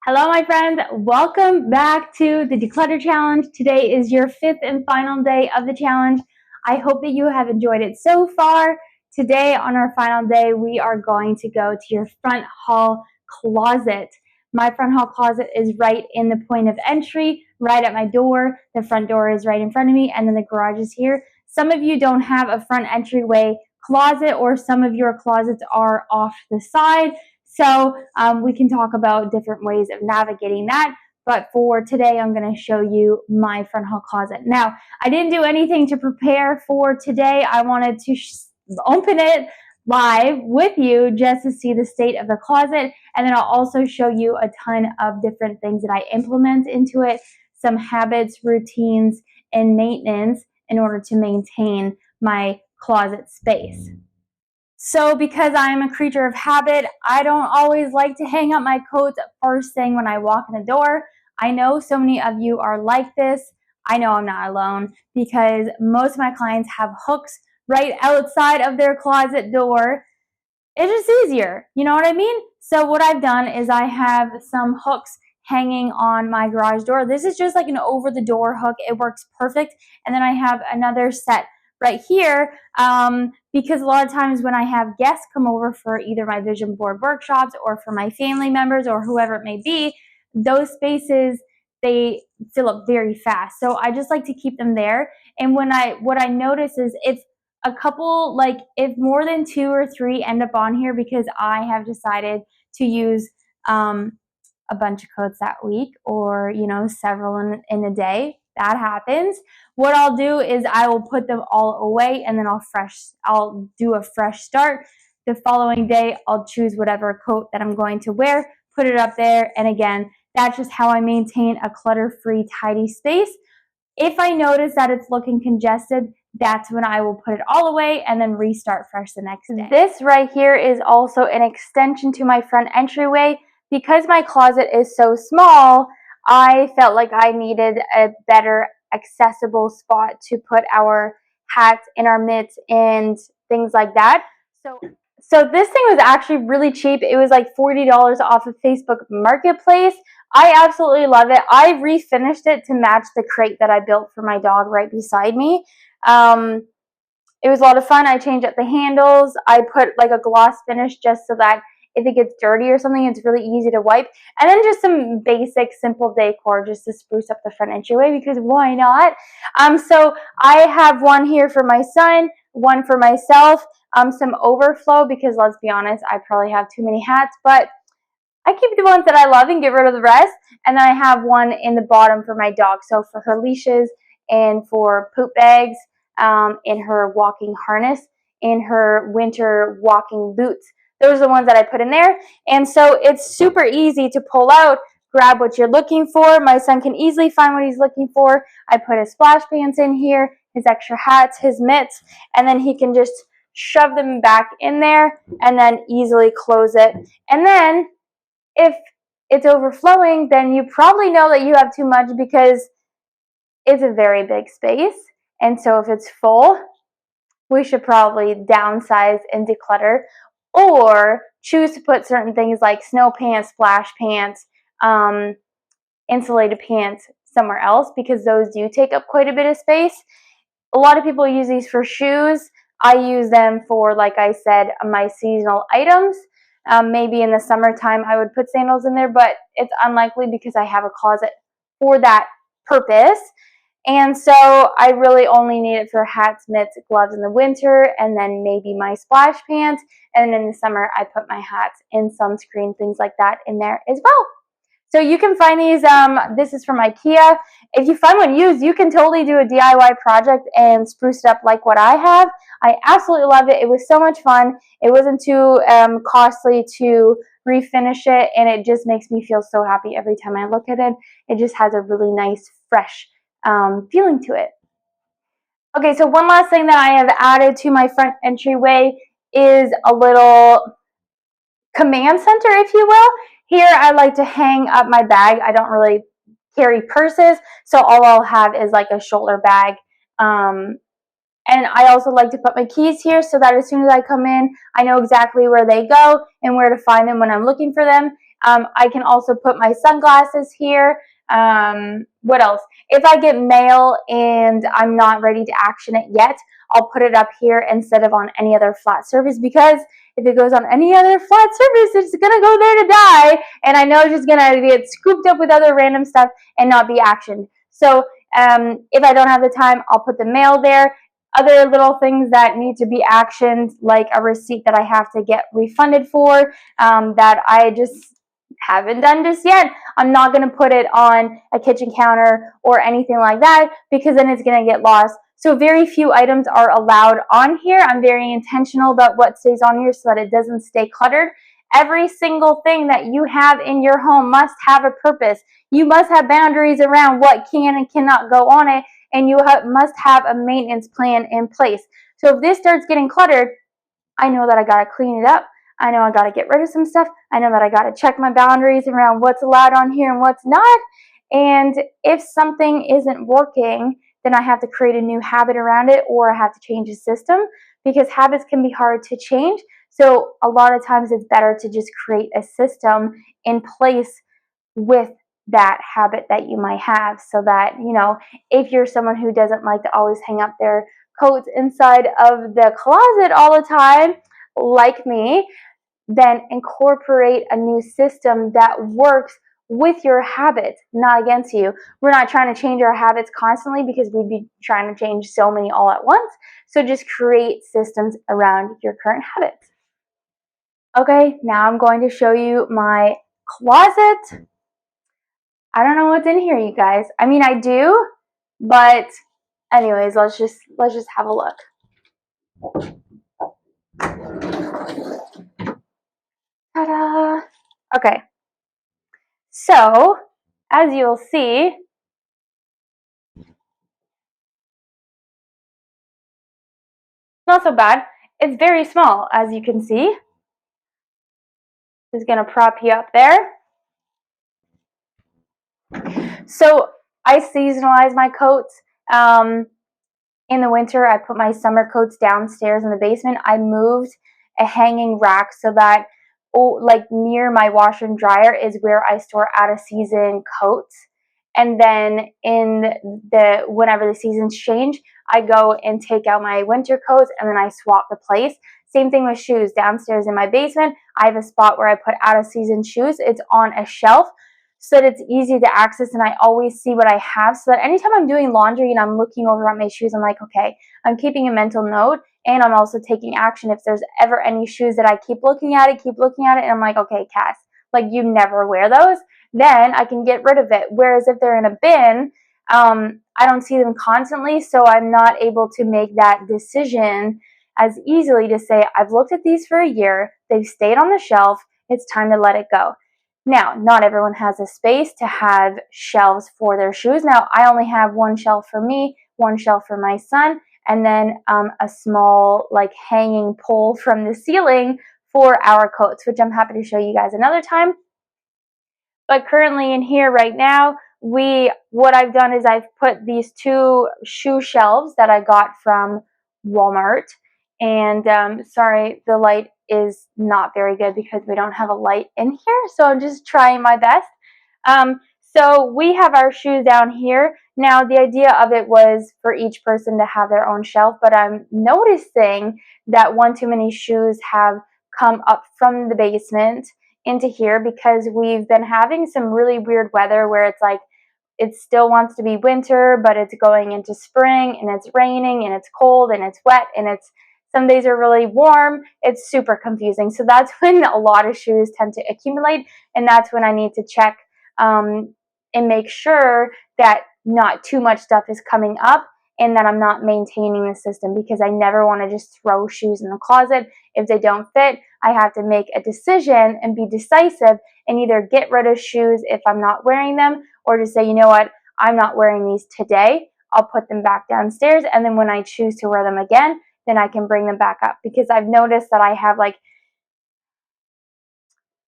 Hello, my friends. Welcome back to the Declutter Challenge. Today is your fifth and final day of the challenge. I hope that you have enjoyed it so far. Today, on our final day, we are going to go to your front hall closet. My front hall closet is right in the point of entry, right at my door. The front door is right in front of me, and then the garage is here. Some of you don't have a front entryway closet, or some of your closets are off to the side. So we can talk about different ways of navigating that. But for today, I'm going to show you my front hall closet. Now, I didn't do anything to prepare for today. I wanted to open it live with you just to see the state of the closet. And then I'll also show you a ton of different things that I implement into it, some habits, routines, and maintenance in order to maintain my closet space. So because I'm a creature of habit, I don't always like to hang up my coats first thing when I walk in the door. I know so many of you are like this. I know I'm not alone because most of my clients have hooks right outside of their closet door. It's just easier, you know what I mean? So what I've done is I have some hooks hanging on my garage door. This is just like an over the door hook. It works perfect. And then I have another set right here because a lot of times when I have guests come over for either my vision board workshops or for my family members or whoever it may be, those spaces, they fill up very fast. So I just like to keep them there. And what I notice is if a couple, like if more than 2 or 3 end up on here because I have decided to use a bunch of coats that week, or several in a day, that happens. What I'll do is I will put them all away, and then I'll do a fresh start. The following day I'll choose whatever coat that I'm going to wear, put it up there, and again, that's just how I maintain a clutter-free, tidy space. If I notice that it's looking congested, that's when I will put it all away and then restart fresh the next day. This right here is also an extension to my front entryway. Because my closet is so small, I felt like I needed a better accessible spot to put our hats and our mitts and things like that. So this thing was actually really cheap. It was like $40 off of Facebook Marketplace. I absolutely love it. I refinished it to match the crate that I built for my dog right beside me. It was a lot of fun. I changed up the handles. I put like a gloss finish just so that if it gets dirty or something, it's really easy to wipe. And then just some basic, simple decor just to spruce up the front entryway, because why not? So I have one here for my son, one for myself, some overflow because let's be honest, I probably have too many hats, but I keep the ones that I love and get rid of the rest. And then I have one in the bottom for my dog. So for her leashes and for poop bags, in her walking harness, in her winter walking boots. Those are the ones that I put in there. And so it's super easy to pull out, grab what you're looking for. My son can easily find what he's looking for. I put his splash pants in here, his extra hats, his mitts, and then he can just shove them back in there and then easily close it. And then if it's overflowing, then you probably know that you have too much because it's a very big space. And so if it's full, we should probably downsize and declutter, or choose to put certain things like snow pants, splash pants, insulated pants somewhere else, because those do take up quite a bit of space. A lot of people use these for shoes. I use them for, like I said, my seasonal items. Maybe in the summertime I would put sandals in there, but it's unlikely because I have a closet for that purpose. And so I really only need it for hats, mitts, gloves in the winter, and then maybe my splash pants. And in the summer, I put my hats and sunscreen, things like that in there as well. So you can find these, this is from IKEA. If you find one used, you can totally do a DIY project and spruce it up like what I have. I absolutely love it. It was so much fun. It wasn't too costly to refinish it, and it just makes me feel so happy every time I look at it. It just has a really nice, fresh feeling to it. Okay, so one last thing that I have added to my front entryway is a little command center, if you will. Here I like to hang up my bag. I don't really carry purses, so all I'll have is like a shoulder bag. And I also like to put my keys here so that as soon as I come in, I know exactly where they go and where to find them when I'm looking for them. I can also put my sunglasses here. What else? If I get mail and I'm not ready to action it yet, I'll put it up here instead of on any other flat surface, because if it goes on any other flat surface, it's gonna go there to die, and I know it's just gonna get scooped up with other random stuff and not be actioned. So if I don't have the time, I'll put the mail there. Other little things that need to be actioned, like a receipt that I have to get refunded for, that I just haven't done just yet, I'm not going to put it on a kitchen counter or anything like that, because then it's going to get lost. So very few items are allowed on here. I'm very intentional about what stays on here so that it doesn't stay cluttered. Every single thing that you have in your home must have a purpose. You must have boundaries around what can and cannot go on it, and you must have a maintenance plan in place. So if this starts getting cluttered, I know that I got to clean it up. I know I got to get rid of some stuff. I know that I got to check my boundaries around what's allowed on here and what's not. And if something isn't working, then I have to create a new habit around it, or I have to change the system, because habits can be hard to change. So a lot of times it's better to just create a system in place with that habit that you might have, so that, you know, if you're someone who doesn't like to always hang up their coats inside of the closet all the time, like me, then incorporate a new system that works with your habits, not against you. We're not trying to change our habits constantly, because we'd be trying to change so many all at once. So just create systems around your current habits. Okay, now I'm going to show you my closet. I don't know what's in here, you guys. I mean, I do, but anyways, let's just have a look. Ta-da! Okay. So, as you'll see, not so bad. It's very small, as you can see. Just gonna prop you up there. So I seasonalize my coats. In the winter, I put my summer coats downstairs in the basement. I moved a hanging rack so that, like, near my washer and dryer is where I store out of season coats. And then whenever the seasons change, I go and take out my winter coats and then I swap the place. Same thing with shoes. Downstairs in my basement, I have a spot where I put out of season shoes. It's on a shelf, so that it's easy to access, and I always see what I have, so that anytime I'm doing laundry and I'm looking over at my shoes, I'm like, okay, I'm keeping a mental note, and I'm also taking action if there's ever any shoes that I keep looking at it, and I'm like, okay, Cass, like, you never wear those, then I can get rid of it. Whereas if they're in a bin, I don't see them constantly, so I'm not able to make that decision as easily to say, I've looked at these for a year, they've stayed on the shelf, it's time to let it go. Now, not everyone has a space to have shelves for their shoes. Now, I only have one shelf for me, one shelf for my son, and then a small, like, hanging pole from the ceiling for our coats, which I'm happy to show you guys another time. But currently in here right now, what I've done is I've put these two shoe shelves that I got from Walmart. And sorry, the light is not very good because we don't have a light in here, so I'm just trying my best. So we have our shoes down here. Now, the idea of it was for each person to have their own shelf, but I'm noticing that one too many shoes have come up from the basement into here, because we've been having some really weird weather where it's like it still wants to be winter, but it's going into spring, and it's raining, and it's cold, and it's wet, and some days are really warm. It's super confusing. So that's when a lot of shoes tend to accumulate, and that's when I need to check and make sure that not too much stuff is coming up, and that I'm not maintaining the system, because I never want to just throw shoes in the closet. If they don't fit, I have to make a decision and be decisive and either get rid of shoes if I'm not wearing them, or just say, you know what, I'm not wearing these today. I'll put them back downstairs, and then when I choose to wear them again, then I can bring them back up. Because I've noticed that I have, like,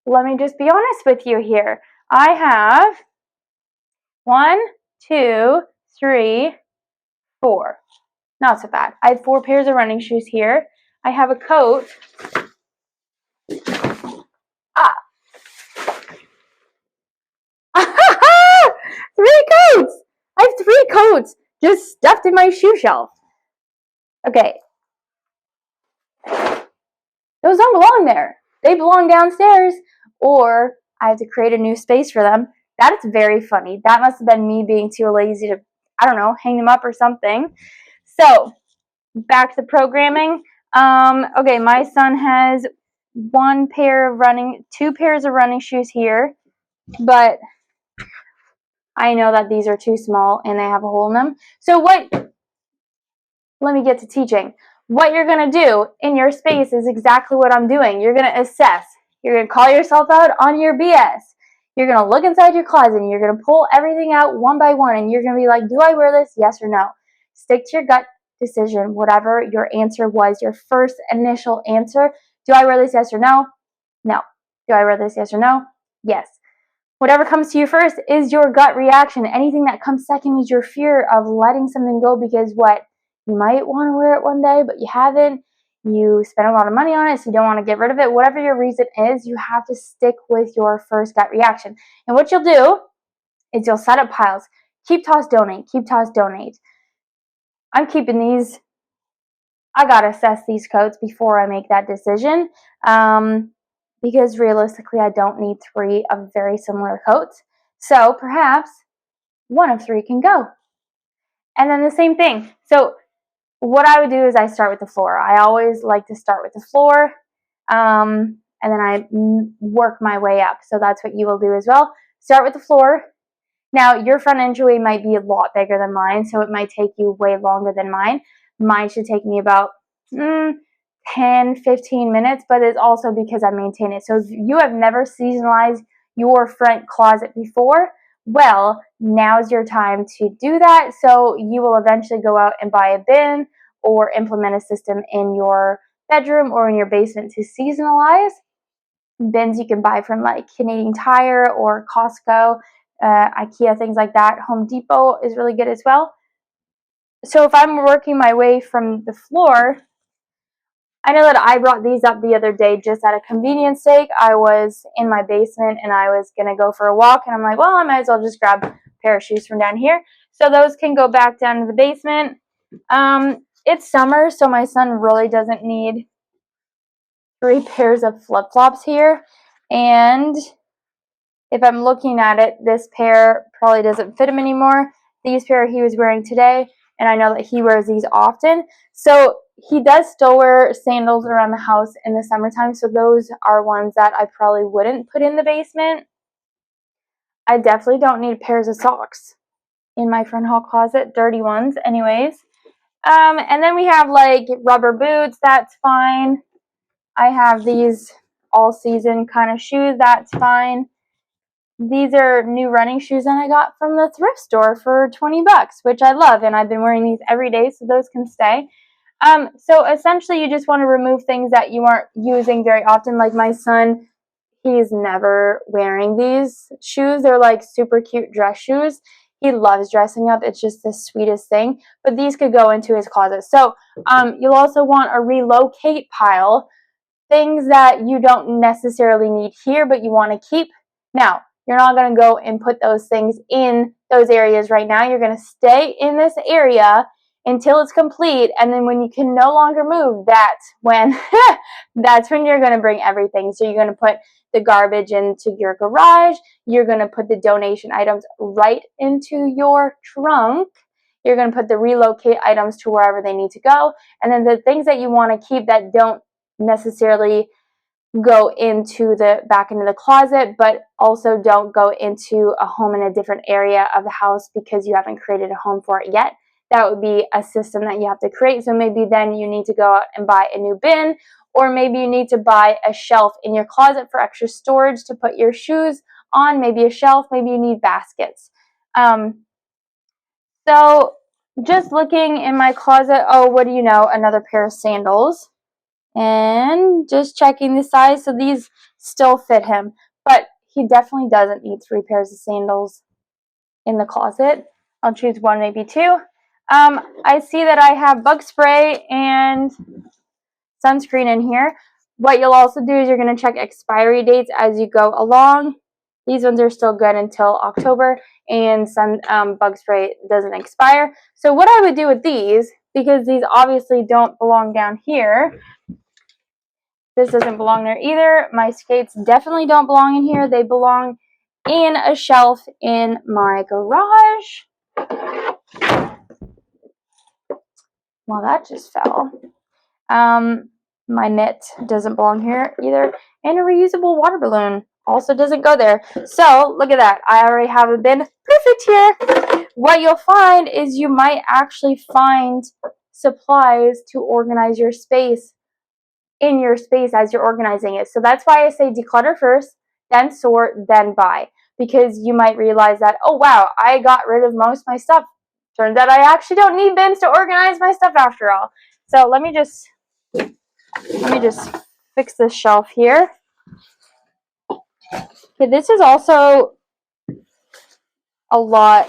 let me just be honest with you here. I have 1, 2, 3, 4. Not so bad. I have 4 pairs of running shoes here. I have a coat. just stuffed in my shoe shelf. Okay. Those don't belong there. They belong downstairs, or I have to create a new space for them. That is very funny. That must have been me being too lazy to, I don't know, hang them up or something. So, back to programming. Okay, my son has two pairs of running shoes here, but I know that these are too small and they have a hole in them. So let me get to teaching. What you're going to do in your space is exactly what I'm doing. You're going to assess. You're going to call yourself out on your BS. You're going to look inside your closet and you're going to pull everything out one by one and you're going to be like, do I wear this? Yes or no? Stick to your gut decision, whatever your answer was, your first initial answer. Do I wear this? Yes or no? No. Do I wear this? Yes or no? Yes. Whatever comes to you first is your gut reaction. Anything that comes second is your fear of letting something go because what? You might want to wear it one day, but you haven't. You spent a lot of money on it, so you don't want to get rid of it. Whatever your reason is, you have to stick with your first gut reaction. And what you'll do is you'll set up piles. Keep, toss, donate. Keep, toss, donate. I'm keeping these. I got to assess these coats before I make that decision. Because realistically, I don't need 3 of very similar coats. So perhaps one of 3 can go. And then the same thing. So what I would do is I start with the floor. I always like to start with the floor, and then I work my way up. So that's what you will do as well. Start with the floor. Now, your front entryway might be a lot bigger than mine, so it might take you way longer than mine. Mine should take me about 10, 15 minutes, but it's also because I maintain it. So if you have never seasonalized your front closet before, well, now's your time to do that. So you will eventually go out and buy a bin or implement a system in your bedroom or in your basement to seasonalize. Bins you can buy from like Canadian Tire or Costco, IKEA, things like that. Home Depot is really good as well. So if I'm working my way from the floor, I know that I brought these up the other day just out of convenience sake. I was in my basement and I was going to go for a walk and I'm like, well, I might as well just grab a pair of shoes from down here. So those can go back down to the basement. It's summer, so my son really doesn't need 3 pairs of flip-flops here. And if I'm looking at it, this pair probably doesn't fit him anymore. These pair he was wearing today, and I know that he wears these often. So he does still wear sandals around the house in the summertime, so those are ones that I probably wouldn't put in the basement. I definitely don't need pairs of socks in my front hall closet, dirty ones anyways. And then we have like rubber boots, that's fine. I have these all season kind of shoes, that's fine. These are new running shoes that I got from the thrift store for 20 bucks, which I love, and I've been wearing these every day, so those can stay. So essentially you just want to remove things that you aren't using very often. Like my son, he's never wearing these shoes. They're like super cute dress shoes. He loves dressing up. It's just the sweetest thing. But these could go into his closet. So you'll also want a relocate pile. Things that you don't necessarily need here, but you want to keep. Now, you're not going to go and put those things in those areas right now. You're going to stay in this area until it's complete, and then when you can no longer move, that's when you're going to bring everything. So you're going to put the garbage into your garage. You're going to put the donation items right into your trunk. You're going to put the relocate items to wherever they need to go, and then the things that you want to keep that don't necessarily go into the back into the closet, but also don't go into a home in a different area of the house because you haven't created a home for it yet. That would be a system that you have to create. So maybe then you need to go out and buy a new bin, or maybe you need to buy a shelf in your closet for extra storage to put your shoes on, maybe a shelf, maybe you need baskets. So just looking in my closet, oh, what do you know? Another pair of sandals. And just checking the size, so these still fit him, but he definitely doesn't need 3 pairs of sandals in the closet. I'll choose 1, maybe 2. I see that I have bug spray and sunscreen in here. What you'll also do is you're going to check expiry dates as you go along. These ones are still good until October, and some bug spray doesn't expire. So what I would do with these, because these obviously don't belong down here, this doesn't belong there either. My skates definitely don't belong in here. They belong in a shelf in my garage. Well, that just fell. My mitt doesn't belong here either. And a reusable water balloon also doesn't go there. So, look at that. I already have a bin perfect here. What you'll find is you might actually find supplies to organize your space in your space as you're organizing it. So that's why I say declutter first, then sort, then buy. Because you might realize that, oh wow, I got rid of most of my stuff. Turns out I actually don't need bins to organize my stuff after all. So let me just fix this shelf here. Okay, this is also a lot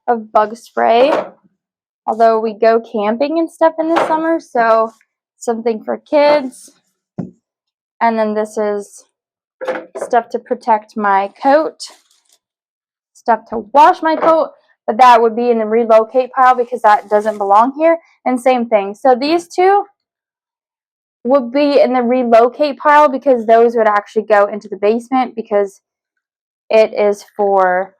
of bug spray. Although we go camping and stuff in the summer, so something for kids. And then this is stuff to protect my coat, stuff to wash my coat, but that would be in the relocate pile because that doesn't belong here. And same thing. So these two would be in the relocate pile because those would actually go into the basement because it is for,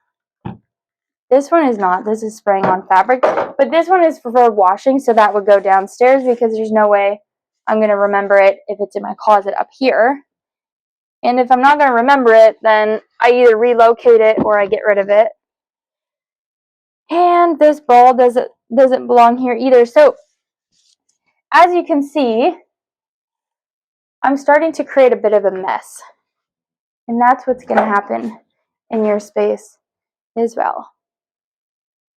this one is not, this is spraying on fabric, but this one is for washing, so that would go downstairs because there's no way I'm going to remember it if it's in my closet up here. And if I'm not going to remember it, then I either relocate it or I get rid of it. And this ball doesn't belong here either. So as you can see, I'm starting to create a bit of a mess. And that's what's going to happen in your space as well.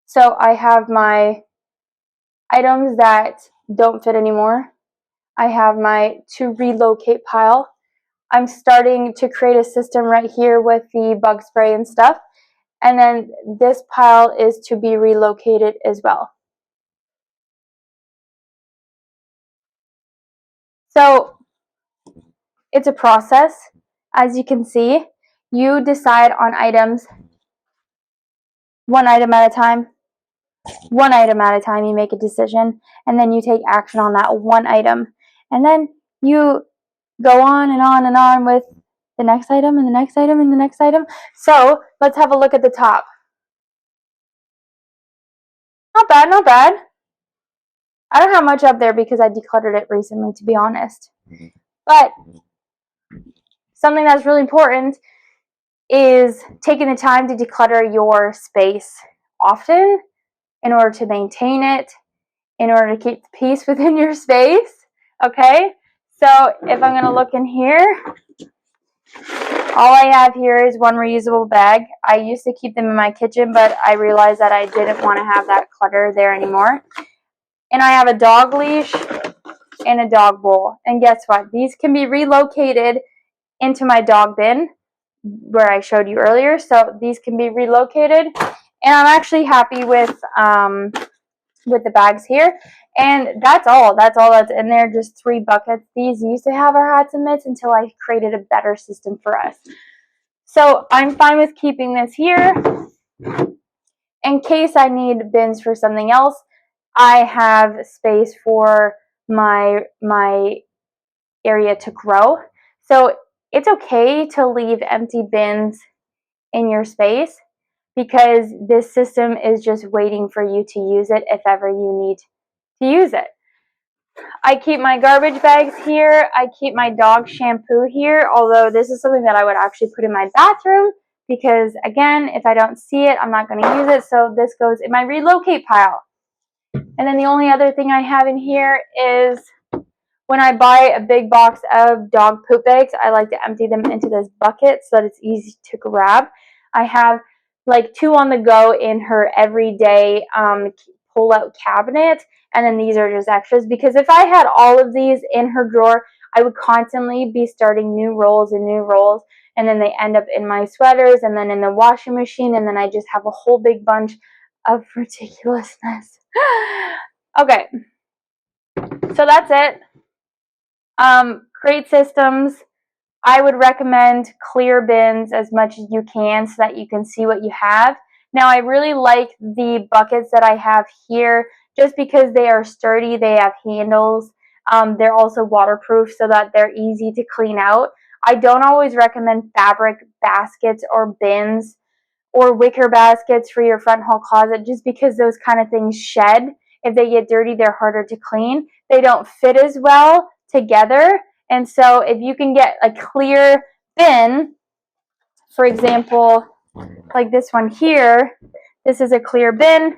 So I have my items that don't fit anymore. I have my to relocate pile. I'm starting to create a system right here with the bug spray and stuff. And then this pile is to be relocated as well. So it's a process. As you can see, you decide on items one item at a time. One item at a time, you make a decision, and then you take action on that one item. And then you go on and on and on with the next item and the next item and the next item. So let's have a look at the top. Not bad, not bad. I don't have much up there because I decluttered it recently, to be honest. But something that's really important is taking the time to declutter your space often in order to maintain it, in order to keep the peace within your space. Okay? So if I'm going to look in here, all I have here is one reusable bag. I used to keep them in my kitchen, but I realized that I didn't want to have that clutter there anymore. And I have a dog leash and a dog bowl. And guess what? These can be relocated into my dog bin where I showed you earlier. So these can be relocated. And I'm actually happy with the bags here. And that's all that's in there, just 3 buckets. These used to have our hats and mitts until I created a better system for us. So I'm fine with keeping this here. In case I need bins for something else, I have space for my area to grow. So it's okay to leave empty bins in your space because this system is just waiting for you to use it if ever you need to use it. I keep my garbage bags here. I keep my dog shampoo here, although this is something that I would actually put in my bathroom because, again, if I don't see it, I'm not going to use it. So this goes in my relocate pile. And then the only other thing I have in here is when I buy a big box of dog poop bags, I like to empty them into this bucket so that it's easy to grab. I have like 2 on the go in her everyday pull-out cabinet, and then these are just extras because if I had all of these in her drawer, I would constantly be starting new rolls and new rolls, and then they end up in my sweaters and then in the washing machine, and then I just have a whole big bunch of ridiculousness. Okay, so that's it. Create systems, I would recommend clear bins as much as you can so that you can see what you have. Now, I really like the buckets that I have here just because they are sturdy. They have handles. They're also waterproof so that they're easy to clean out. I don't always recommend fabric baskets or bins or wicker baskets for your front hall closet just because those kind of things shed. If they get dirty, they're harder to clean. They don't fit as well together. And so if you can get a clear bin, for example, like this one here, this is a clear bin.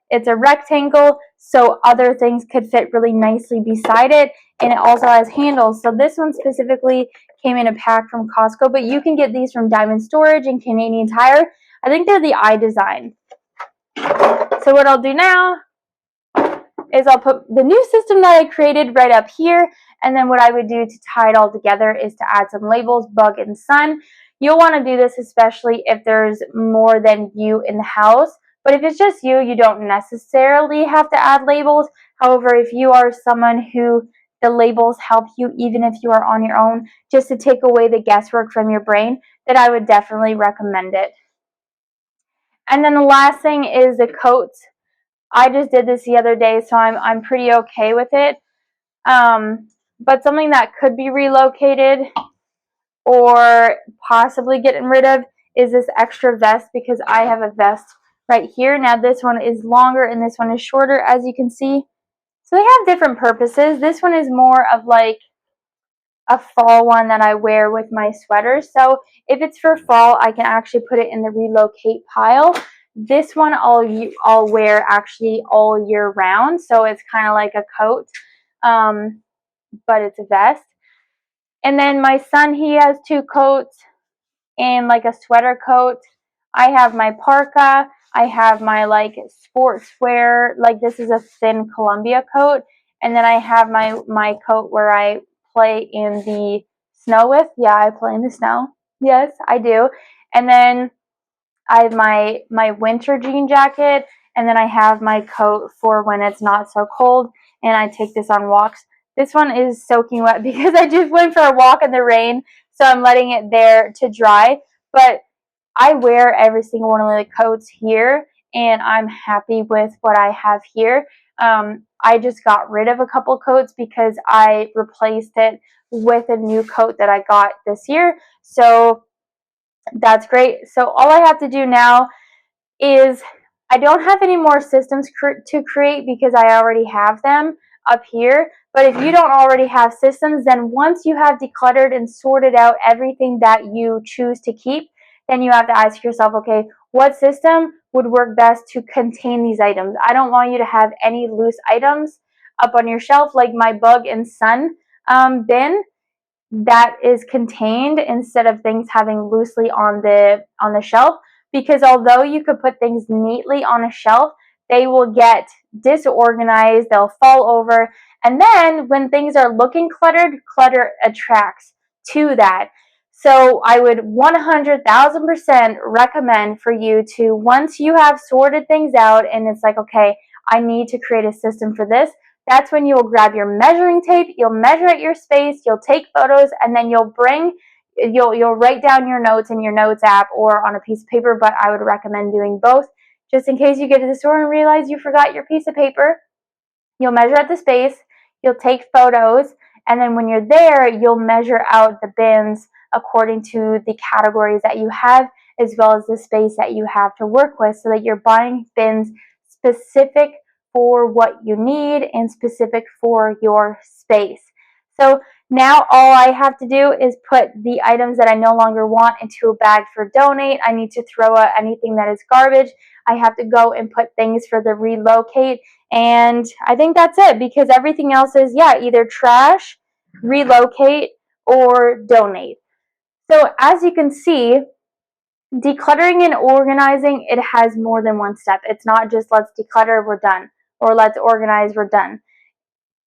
It's a rectangle, so other things could fit really nicely beside it. And it also has handles. So this one specifically came in a pack from Costco, but you can get these from Diamond Storage and Canadian Tire. I think they're the iDesign. So what I'll do now is I'll put the new system that I created right up here, and then what I would do to tie it all together is to add some labels, bug and sun. You'll want to do this especially if there's more than you in the house, but if it's just you, you don't necessarily have to add labels. However, if you are someone who the labels help you even if you are on your own, just to take away the guesswork from your brain, then I would definitely recommend it. And then the last thing is the coats. I just did this the other day, so I'm pretty okay with it. But something that could be relocated or possibly getting rid of is this extra vest, because I have a vest right here. Now this one is longer and this one is shorter, as you can see. So they have different purposes. This one is more of like a fall one that I wear with my sweaters. So if it's for fall, I can actually put it in the relocate pile. This one I'll wear actually all year round, so it's kind of like a coat, but it's a vest. And then my son, he has two coats and like a sweater coat. I have my parka. I have my like sportswear, like this is a thin Columbia coat. And then I have my coat where I play in the snow with. Yeah, I play in the snow. Yes, I do. And then I have my winter jean jacket, and then I have my coat for when it's not so cold, and I take this on walks. This one is soaking wet because I just went for a walk in the rain, so I'm letting it there to dry. But I wear every single one of the coats here, and I'm happy with what I have here. I just got rid of a couple coats because I replaced it with a new coat that I got this year. So that's great. So all I have to do now is I don't have any more systems to create because I already have them up here. But if you don't already have systems, then once you have decluttered and sorted out everything that you choose to keep, then you have to ask yourself, okay, what system would work best to contain these items? I don't want you to have any loose items up on your shelf, like my bug and sun bin that is contained, instead of things having loosely on the shelf, because although you could put things neatly on a shelf, they will get disorganized, they'll fall over, and then when things are looking cluttered, clutter attracts to that. So I would 100,000% recommend for you to, once you have sorted things out and it's like, okay, I need to create a system for this, that's when you'll grab your measuring tape, you'll measure out your space, you'll take photos, and then you'll write down your notes in your notes app or on a piece of paper, but I would recommend doing both just in case you get to the store and realize you forgot your piece of paper. You'll measure out the space, you'll take photos, and then when you're there, you'll measure out the bins according to the categories that you have, as well as the space that you have to work with, so that you're buying bins specific for what you need and specific for your space. So now all I have to do is put the items that I no longer want into a bag for donate. I need to throw out anything that is garbage. I have to go and put things for the relocate. And I think that's it, because everything else is, yeah, either trash, relocate, or donate. So as you can see, decluttering and organizing, it has more than one step. It's not just let's declutter, we're done, or let's organize, we're done.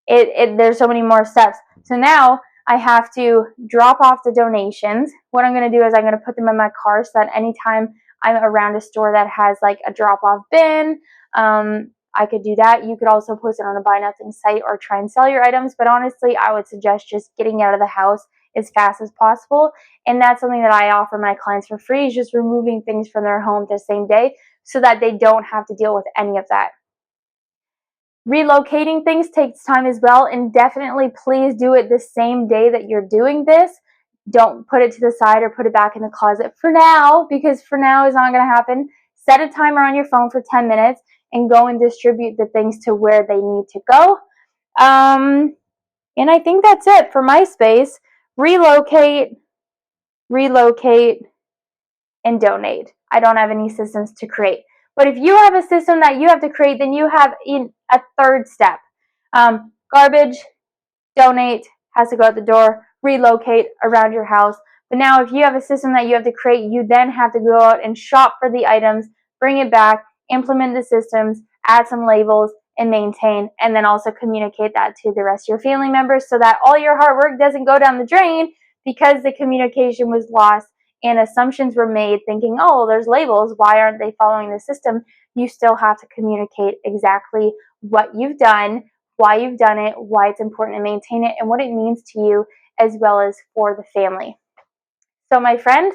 There's so many more steps. So now I have to drop off the donations. What I'm going to do is I'm going to put them in my car so that anytime I'm around a store that has like a drop-off bin, I could do that. You could also post it on a buy nothing site or try and sell your items, but honestly, I would suggest just getting out of the house as fast as possible. And that's something that I offer my clients for free, is just removing things from their home the same day so that they don't have to deal with any of that. Relocating things takes time as well, and definitely please do it the same day that you're doing this. Don't put it to the side or put it back in the closet for now, because for now is not going to happen. Set a timer on your phone for 10 minutes and go and distribute the things to where they need to go. And I think that's it for my space. Relocate, and donate. I don't have any systems to create. But if you have a system that you have to create, then you have a third step. Garbage, donate, has to go out the door, relocate around your house. But now if you have a system that you have to create, you then have to go out and shop for the items, bring it back, implement the systems, add some labels, and maintain, and then also communicate that to the rest of your family members so that all your hard work doesn't go down the drain because the communication was lost and assumptions were made thinking, oh, there's labels, why aren't they following the system? You still have to communicate exactly what you've done, why you've done it, why it's important to maintain it, and what it means to you as well as for the family. So my friend,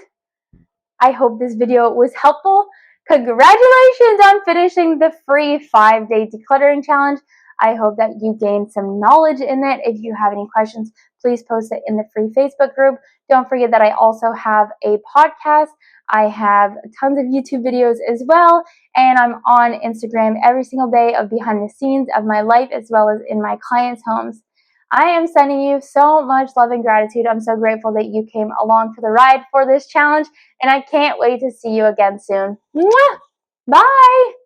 I hope this video was helpful. Congratulations on finishing the free 5-day decluttering challenge. I hope that you gained some knowledge in it. If you have any questions, please post it in the free Facebook group. Don't forget that I also have a podcast. I have tons of YouTube videos as well, and I'm on Instagram every single day of behind the scenes of my life as well as in my clients' homes. I am sending you so much love and gratitude. I'm so grateful that you came along for the ride for this challenge, and I can't wait to see you again soon. Mwah! Bye!